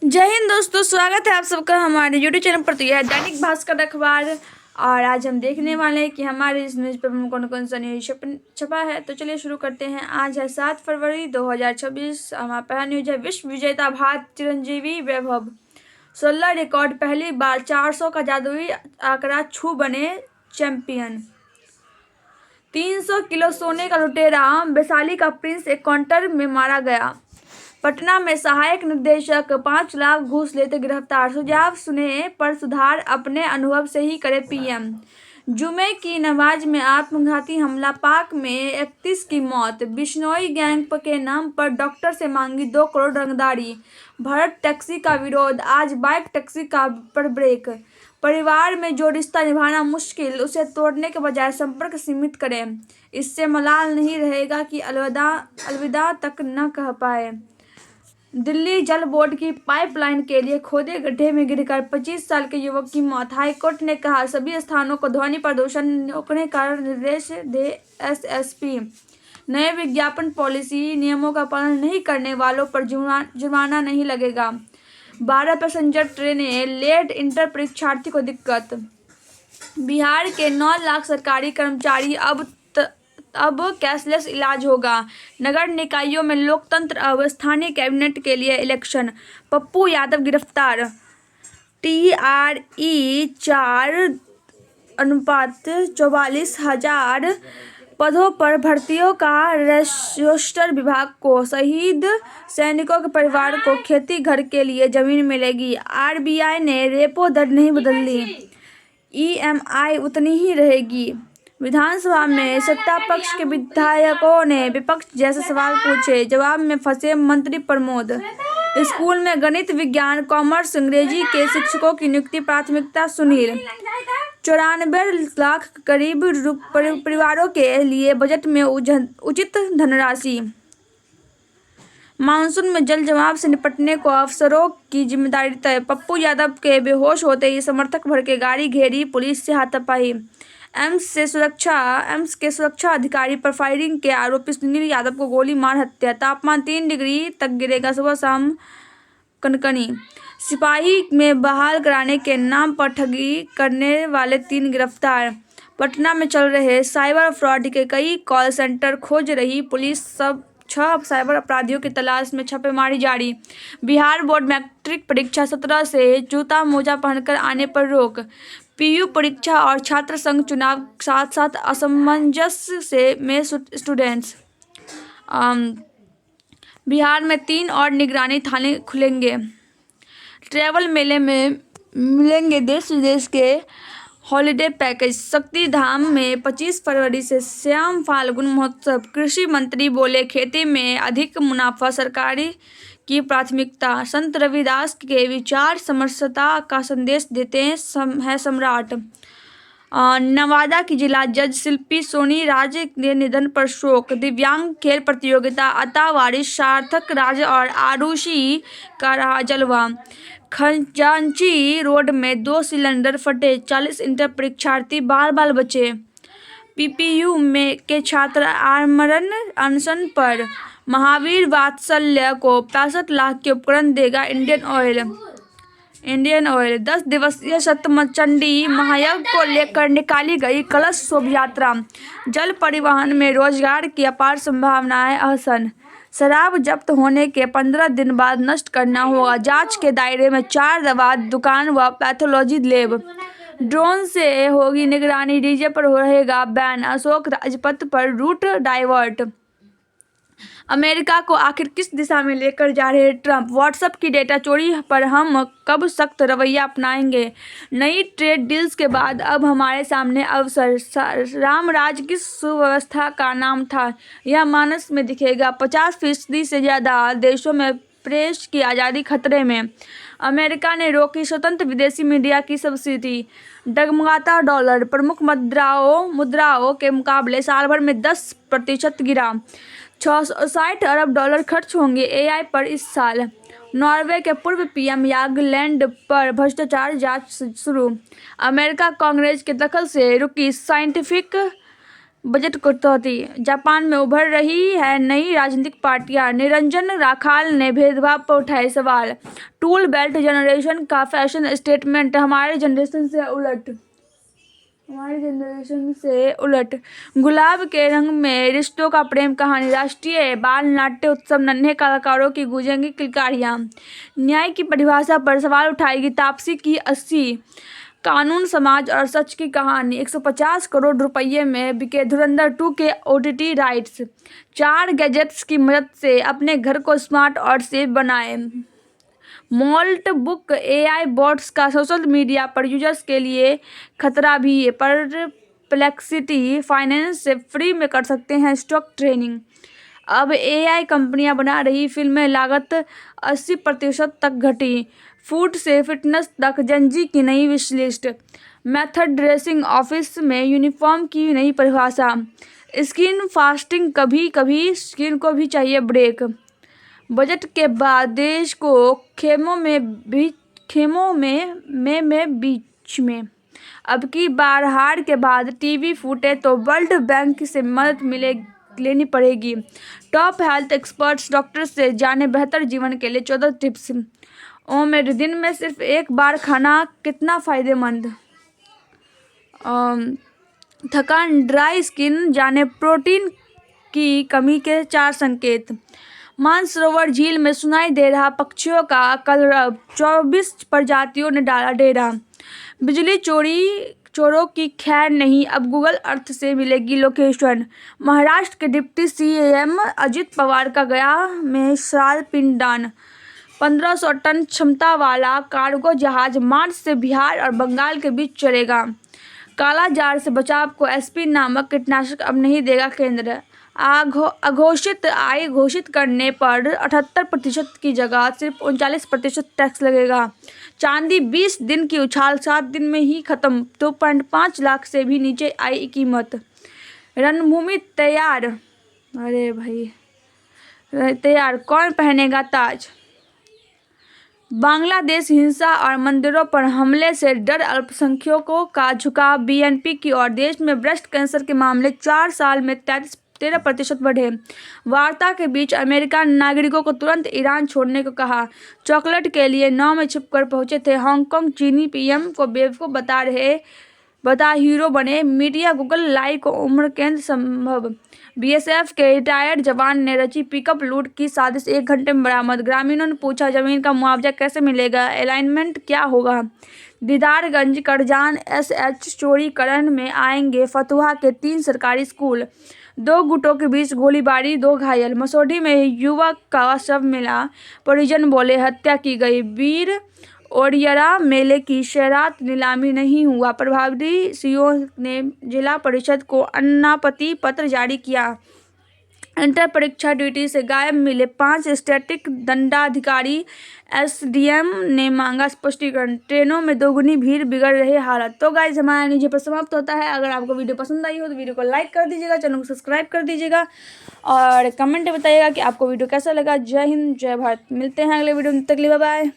जय हिंद दोस्तों, स्वागत है आप सबका हमारे यूट्यूब चैनल पर। तो यह है दैनिक भास्कर अखबार और आज हम देखने वाले हैं कि हमारे इस न्यूज़पेपर में कौन कौन सा न्यूज़ छपा है। तो चलिए शुरू करते हैं। आज है 7 फरवरी 2026। हमारा पहला न्यूज़ है विश्व विजेता भारत चिरंजीवी वैभव 16 रिकॉर्ड, पहली बार 400 का जादुई आंकड़ा छू बने चैंपियन। 300 किलो सोने का लुटेरा वैशाली का प्रिंस एनकाउंटर में मारा गया। पटना में सहायक निदेशक 5 लाख घूस लेते गिरफ्तार। सुझाव सुने पर सुधार, अपने अनुभव से ही करे पीएम। जुमे की नमाज में आत्मघाती हमला, पाक में 31 की मौत। बिश्नोई गैंग के नाम पर डॉक्टर से मांगी 2 करोड़ रंगदारी। भारत टैक्सी का विरोध, आज बाइक टैक्सी का पर ब्रेक। परिवार में जो रिश्ता निभाना मुश्किल, उसे तोड़ने के बजाय संपर्क सीमित करें। इससे मलाल नहीं रहेगा कि अलविदा तक न कह पाए। दिल्ली जल बोर्ड की पाइपलाइन के लिए खोदे गड्ढे में गिरकर 25 साल के युवक की मौत। हाईकोर्ट ने कहा सभी स्थानों को ध्वनि प्रदूषण रोकने का निर्देश दे एसएसपी। नए विज्ञापन पॉलिसी, नियमों का पालन नहीं करने वालों पर जुर्माना नहीं लगेगा। 12 पैसेंजर ट्रेनें लेट, इंटर परीक्षार्थी को दिक्कत। बिहार के 9 लाख सरकारी कर्मचारी अब कैशलेस इलाज होगा। नगर निकायों में लोकतंत्र अब, स्थानीय कैबिनेट के लिए इलेक्शन। पप्पू यादव गिरफ्तार। TRE 4:44,000 पदों पर भर्तियों का रोस्टर। विभाग को शहीद सैनिकों के परिवार को खेती घर के लिए जमीन मिलेगी। RBI ने रेपो दर नहीं बदल दी, EMI उतनी ही रहेगी। विधानसभा में सत्ता पक्ष के विधायकों ने विपक्ष जैसे सवाल पूछे, जवाब में फंसे मंत्री प्रमोद। स्कूल में गणित, विज्ञान, कॉमर्स, अंग्रेजी के शिक्षकों की नियुक्ति प्राथमिकता सुनील। 94 लाख करीब परिवारों के लिए बजट में उचित धनराशि। मानसून में जल जमाव से निपटने को अफसरों की जिम्मेदारी तय। पप्पू यादव के बेहोश होते ही समर्थक भर के गाड़ी घेरी, पुलिस से हाथापाई। एम्स के सुरक्षा अधिकारी पर फायरिंग के आरोपी सुनील यादव को गोली मार हत्या। तापमान 3 डिग्री तक गिरेगा, सुबह शाम कनकनी। सिपाही में बहाल कराने के नाम पर ठगी करने वाले 3 गिरफ्तार। पटना में चल रहे साइबर फ्रॉड के कई कॉल सेंटर खोज रही पुलिस। 6 साइबर अपराधियों की तलाश में छापेमारी जारी। बिहार बोर्ड मैट्रिक परीक्षा 17 से जूता मोजा पहनकर आने पर रोक। PU परीक्षा और छात्र संघ चुनाव साथ साथ असमंजस में स्टूडेंट्स। बिहार में 3 और निगरानी थाने खुलेंगे। ट्रैवल मेले में मिलेंगे देश विदेश के हॉलिडे पैकेज। शक्ति धाम में 25 फरवरी से श्याम फाल्गुन महोत्सव। कृषि मंत्री बोले खेती में अधिक मुनाफा सरकारी की प्राथमिकता। संत रविदास के विचार समरसता का संदेश देते हैं सम्राट। नवादा की जिला जज शिल्पी सोनी राज के निधन पर शोक। दिव्यांग खेल प्रतियोगिता, अता वारिस, सार्थक राज और आरुषि का रहा जलवा। खजांची रोड में 2 सिलेंडर फटे, 40 इंटर परीक्षार्थी बाल बचे। PPU में के छात्र आमरण अनशन पर। महावीर वात्सल्य को 65 लाख के उपकरण देगा इंडियन ऑयल। 10 दिवसीय सप्तचंडी महायज्ञ को लेकर निकाली गई कलश शोभा यात्रा। जल परिवहन में रोजगार की अपार संभावनाएं। अहसन। शराब जब्त होने के 15 दिन बाद नष्ट करना होगा। जांच के दायरे में 4 दवा दुकान व पैथोलॉजी लैब। ड्रोन से होगी निगरानी, डीजे पर रहेगा बैन। अशोक राजपथ पर रूट डाइवर्ट। अमेरिका को आखिर किस दिशा में लेकर जा रहे ट्रंप? व्हाट्सएप की डेटा चोरी पर हम कब सख्त रवैया अपनाएंगे? नई ट्रेड डील्स के बाद अब हमारे सामने अवसर। रामराज किस सुव्यवस्था का नाम था? यह मानस में दिखेगा। 50% से ज़्यादा देशों में प्रेस की आज़ादी खतरे में। अमेरिका ने रोकी स्वतंत्र विदेशी मीडिया की सब्सिडी। डगमगाता डॉलर, प्रमुख मुद्राओं के मुकाबले साल भर में 10% गिरा। 660 अरब डॉलर खर्च होंगे AI पर इस साल। नॉर्वे के पूर्व PM यागलैंड पर भ्रष्टाचार जांच शुरू। अमेरिका कांग्रेस के दखल से रुकी साइंटिफिक बजट कटौती। जापान में उभर रही है नई राजनीतिक पार्टियां। निरंजन राखाल ने भेदभाव पर उठाए सवाल। टूल बेल्ट जनरेशन का फैशन स्टेटमेंट हमारे जनरेशन से उलट। गुलाब के रंग में रिश्तों का प्रेम कहानी। राष्ट्रीय बाल नाट्य उत्सव। नन्हे कलाकारों की गूंजेंगी किलकारियां। न्याय की परिभाषा पर सवाल उठाएगी तापसी की 80। कानून, समाज और सच की कहानी। 150 करोड़ रुपये में बिके धुरंधर 2 के OTT राइट्स। 4 गैजेट्स की मदद से अपने घर को स्मार्ट और सेफ बनाएं। मोल्ट बुक AI बॉट्स का सोशल मीडिया पर यूजर्स के लिए खतरा भी है। परप्लेक्सिटी फाइनेंस से फ्री में कर सकते हैं स्टॉक ट्रेडिंग। अब AI कंपनियां बना रही फिल्में, लागत 80% तक घटी। फूड से फिटनेस तक जेनजी की नई wish list. Method dressing office में यूनिफॉर्म की नई परिभाषा। स्किन फास्टिंग, कभी कभी स्किन को भी चाहिए ब्रेक। बजट के बाद देश को खेमों में बीच में। अब की बार हार के बाद टीवी फूटे तो वर्ल्ड बैंक से मदद लेनी पड़ेगी। टॉप हेल्थ एक्सपर्ट्स डॉक्टर से जाने बेहतर जीवन के लिए 14 टिप्स। मेरे दिन में सिर्फ एक बार खाना कितना फायदेमंद। थकान, ड्राई स्किन, जाने प्रोटीन की कमी के 4 संकेत। मानसरोवर झील में सुनाई दे रहा पक्षियों का कलरव। 24 प्रजातियों ने डाला डेरा। बिजली चोरों की खैर नहीं, अब गूगल अर्थ से मिलेगी लोकेशन। महाराष्ट्र के डिप्टी CM अजित पवार का गया में श्राद्ध पिंडदान। 1500 टन क्षमता वाला कार्गो जहाज मार्च से बिहार और बंगाल के बीच चलेगा। काला जार से बचाव को SP नामक कीटनाशक अब नहीं देगा केंद्र। अघोषित आय घोषित करने पर 78% की जगह सिर्फ 39% टैक्स लगेगा। चांदी 20 दिन की उछाल 7 दिन में ही खत्म। 2.5 लाख से भी नीचे आई कीमत। रणभूमि तैयार, अरे भाई तैयार, कौन पहनेगा ताज। बांग्लादेश हिंसा और मंदिरों पर हमले से डर, अल्पसंख्यकों का झुकाव BNP की ओर। देश में ब्रेस्ट कैंसर के मामले 4 साल में 13% बढ़े। वार्ता के बीच अमेरिका ने नागरिकों को तुरंत ईरान छोड़ने को कहा। चॉकलेट के लिए नाव में छिपकर पहुंचे थे हांगकांग। चीनी PM को बेवकूफ बता हीरो बने। मीडिया गूगल लाइव को उम्र कैद संभव। BSF के रिटायर्ड जवान ने रची पिकअप लूट की साजिश, 1 घंटे में बरामद। ग्रामीणों ने पूछा जमीन का मुआवजा कैसे मिलेगा, अलाइनमेंट क्या होगा। दीदारगंज करजान SH चौड़ीकरण में आएंगे फतुहा के 3 सरकारी स्कूल। 2 गुटों के बीच गोलीबारी, 2 घायल। मसौढी में युवक का शव मिला, परिजन बोले हत्या की गई। वीर ओडियरा मेले की शरात नीलामी नहीं हुआ। प्रभारी CO ने जिला परिषद को अनापत्ति पत्र जारी किया। इंटर परीक्षा ड्यूटी से गायब मिले 5 स्टैटिक दंडाधिकारी। SDM ने मांगा स्पष्टीकरण। ट्रेनों में दोगुनी भीड़, बिगड़ रहे हालत। तो गाइस हमारा नीचे पर समाप्त होता है। अगर आपको वीडियो पसंद आई हो तो वीडियो को लाइक कर दीजिएगा, चैनल को सब्सक्राइब कर दीजिएगा और कमेंट में बताइएगा कि आपको वीडियो कैसा लगा। जय हिंद, जय भारत। मिलते हैं अगले वीडियो में, तब तक के लिए बाय बाय।